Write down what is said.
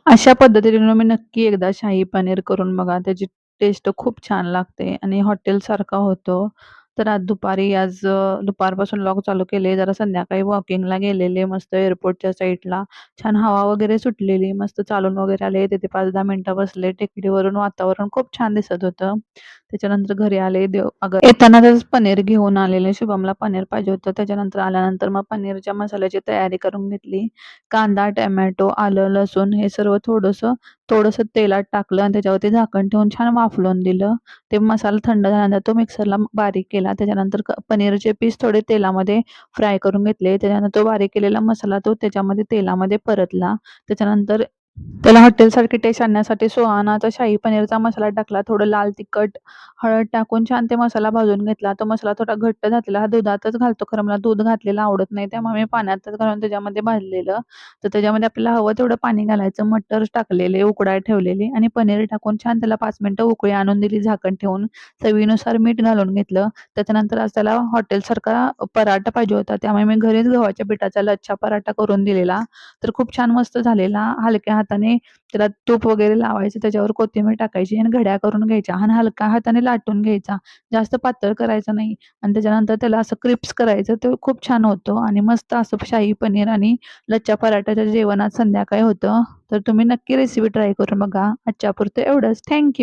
अशा पद्धतीने मी नक्की एकदा शाही पनीर करून बघा. त्याची टेस्ट खूप छान लागते आणि हॉटेलसारखा होतो. तर आज दुपारपासून व्लॉग चालू केले. जरा संध्याकाळी वॉकिंगला गेलेले मस्त एअरपोर्टच्या साईडला. छान हवा वगैरे सुटलेली. मस्त चालून वगैरे आले. तिथे 5-10 मिनिटं बसले. टेकडीवरून वातावरण खूप छान दिसत होतं. त्याच्यानंतर घरी आले. येतानाच पनीर घेऊन आलेले. शुभमला पनीर पाहिजे होतं. त्याच्यानंतर आल्यानंतर मग पनीरच्या मसाल्याची तयारी करून घेतली. कांदा, टोमॅटो, आलं, लसूण हे सर्व थोडंसं थोडंसं तेलात टाकलं आणि त्याच्यावरती झाकण ठेवून छान वाफलून दिलं. ते मसाला थंड झाल्यानंतर तो मिक्सरला बारीक केला. त्याच्यानंतर पनीरचे पीस थोडे तेलामध्ये फ्राय करून घेतले. त्याच्यानंतर तो बारीक केलेला मसाला तो त्याच्यामध्ये तेलामध्ये परतला. त्याच्यानंतर त्याला हॉटेलसारखी टेस्ट आणण्यासाठी सुहानाचा शाही पनीरचा मसाला टाकला. थोडं लाल तिखट, हळद टाकून छान ते मसाला भाजून घेतला. तो मसाला थोडा घट्ट झालेला हा दुधातच घालतो. खरं मला दूध घातलेलं आवडत नाही. त्यामुळे मी पाण्यातच घालून त्याच्यामध्ये भाजलेलं. तर त्याच्यामध्ये आपल्याला हवं तेवढं पाणी घालायचं. मटर टाकलेले, उकडाय ठेवलेली आणि पनीर टाकून छान त्याला 5 मिनिटं उकळी आणून दिली झाकण ठेवून. चवीनुसार मीठ घालून घेतलं. त्याच्यानंतर आज त्याला हॉटेलसारखा पराठा पाहिजे होता. त्यामुळे मी घरीच गव्हाच्या पिठाचा लच्छा पराठा करून दिलेला. तर खूप छान मस्त झालेला. हलक्या हाताने त्याला तूप वगैरे लावायचं, त्याच्यावर कोथिंबीर टाकायची आणि घड्या करून घ्यायच्या आणि हलक्या हाताने लाटून घ्यायचा. जास्त पातळ करायचं नाही आणि त्याच्यानंतर त्याला असं क्रिप्स करायचं. ते खूप छान होतं आणि मस्त असं शाही पनीर आणि लच्छा पराठाचं जेवण आज संध्याकाळी होतं. तर तुम्ही नक्की रेसिपी ट्राय करून बघा. आजच्यापुरतं एवढंच. थँक